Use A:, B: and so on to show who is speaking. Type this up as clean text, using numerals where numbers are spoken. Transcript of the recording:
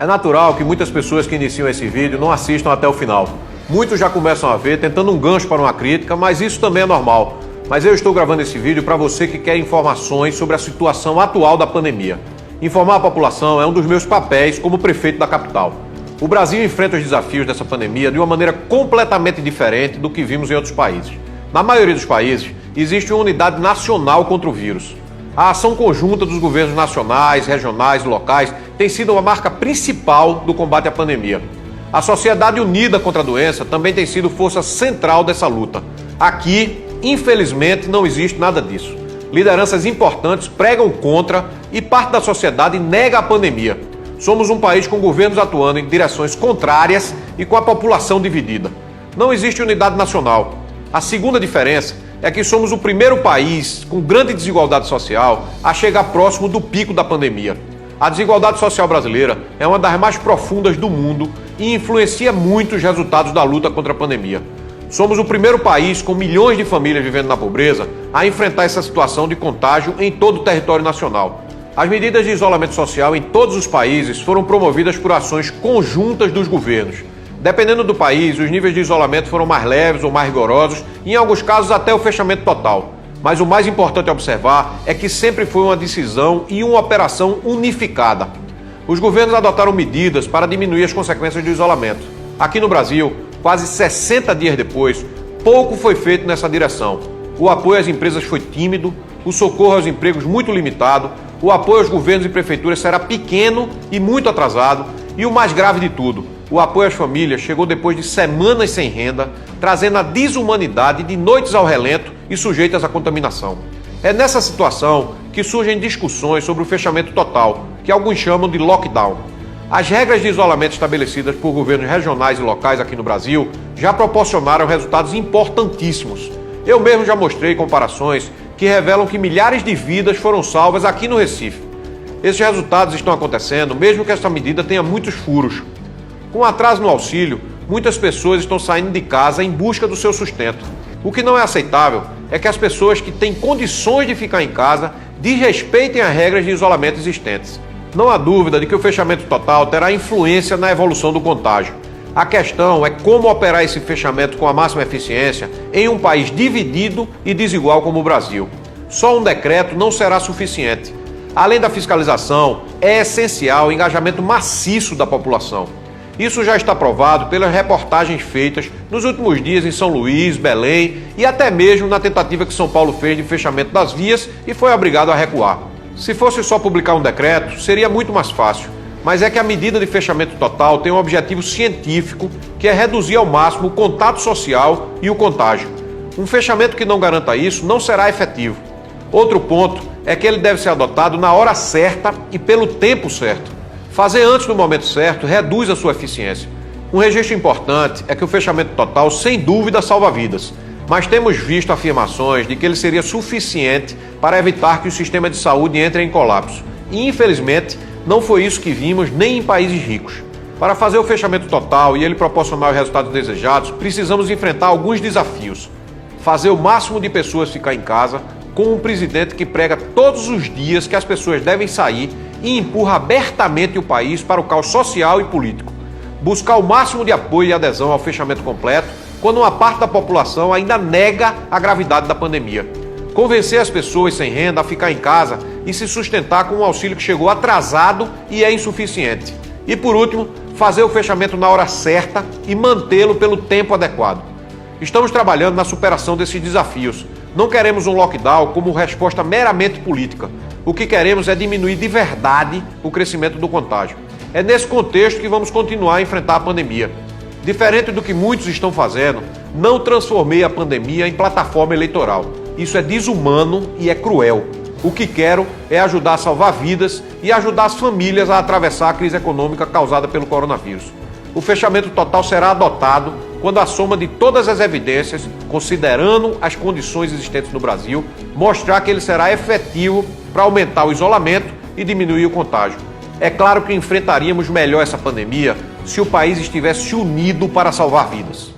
A: É natural que muitas pessoas que iniciam esse vídeo não assistam até o final. Muitos já começam a ver tentando um gancho para uma crítica, mas isso também é normal. Mas eu estou gravando esse vídeo para você que quer informações sobre a situação atual da pandemia. Informar a população é um dos meus papéis como prefeito da capital. O Brasil enfrenta os desafios dessa pandemia de uma maneira completamente diferente do que vimos em outros países. Na maioria dos países, existe uma unidade nacional contra o vírus. A ação conjunta dos governos nacionais, regionais e locais tem sido uma marca principal do combate à pandemia. A sociedade unida contra a doença também tem sido força central dessa luta. Aqui, infelizmente, não existe nada disso. Lideranças importantes pregam contra e parte da sociedade nega a pandemia. Somos um país com governos atuando em direções contrárias e com a população dividida. Não existe unidade nacional. A segunda diferença é que somos o primeiro país com grande desigualdade social a chegar próximo do pico da pandemia. A desigualdade social brasileira é uma das mais profundas do mundo e influencia muito os resultados da luta contra a pandemia. Somos o primeiro país com milhões de famílias vivendo na pobreza a enfrentar essa situação de contágio em todo o território nacional. As medidas de isolamento social em todos os países foram promovidas por ações conjuntas dos governos. Dependendo do país, os níveis de isolamento foram mais leves ou mais rigorosos, e em alguns casos até o fechamento total. Mas o mais importante a observar é que sempre foi uma decisão e uma operação unificada. Os governos adotaram medidas para diminuir as consequências do isolamento. Aqui no Brasil, quase 60 dias depois, pouco foi feito nessa direção. O apoio às empresas foi tímido, o socorro aos empregos muito limitado, o apoio aos governos e prefeituras será pequeno e muito atrasado, e o mais grave de tudo, o apoio às famílias chegou depois de semanas sem renda, trazendo a desumanidade de noites ao relento e sujeitas à contaminação. É nessa situação que surgem discussões sobre o fechamento total, que alguns chamam de lockdown. As regras de isolamento estabelecidas por governos regionais e locais aqui no Brasil já proporcionaram resultados importantíssimos. Eu mesmo já mostrei comparações que revelam que milhares de vidas foram salvas aqui no Recife. Esses resultados estão acontecendo mesmo que essa medida tenha muitos furos. Com atraso no auxílio, muitas pessoas estão saindo de casa em busca do seu sustento. O que não é aceitável é que as pessoas que têm condições de ficar em casa desrespeitem as regras de isolamento existentes. Não há dúvida de que o fechamento total terá influência na evolução do contágio. A questão é como operar esse fechamento com a máxima eficiência em um país dividido e desigual como o Brasil. Só um decreto não será suficiente. Além da fiscalização, é essencial o engajamento maciço da população. Isso já está provado pelas reportagens feitas nos últimos dias em São Luís, Belém e até mesmo na tentativa que São Paulo fez de fechamento das vias e foi obrigado a recuar. Se fosse só publicar um decreto, seria muito mais fácil. Mas é que a medida de fechamento total tem um objetivo científico, que é reduzir ao máximo o contato social e o contágio. Um fechamento que não garanta isso não será efetivo. Outro ponto é que ele deve ser adotado na hora certa e pelo tempo certo. Fazer antes do momento certo reduz a sua eficiência. Um registro importante é que o fechamento total, sem dúvida, salva vidas. Mas temos visto afirmações de que ele seria suficiente para evitar que o sistema de saúde entre em colapso. E, infelizmente, não foi isso que vimos nem em países ricos. Para fazer o fechamento total e ele proporcionar os resultados desejados, precisamos enfrentar alguns desafios. Fazer o máximo de pessoas ficar em casa, com um presidente que prega todos os dias que as pessoas devem sair e empurra abertamente o país para o caos social e político. Buscar o máximo de apoio e adesão ao fechamento completo, quando uma parte da população ainda nega a gravidade da pandemia. Convencer as pessoas sem renda a ficar em casa e se sustentar com um auxílio que chegou atrasado e é insuficiente. E por último, fazer o fechamento na hora certa e mantê-lo pelo tempo adequado. Estamos trabalhando na superação desses desafios. Não queremos um lockdown como resposta meramente política. O que queremos é diminuir de verdade o crescimento do contágio. É nesse contexto que vamos continuar a enfrentar a pandemia. Diferente do que muitos estão fazendo, não transformei a pandemia em plataforma eleitoral. Isso é desumano e é cruel. O que quero é ajudar a salvar vidas e ajudar as famílias a atravessar a crise econômica causada pelo coronavírus. O fechamento total será adotado quando a soma de todas as evidências, considerando as condições existentes no Brasil, mostrar que ele será efetivo para aumentar o isolamento e diminuir o contágio. É claro que enfrentaríamos melhor essa pandemia se o país estivesse unido para salvar vidas.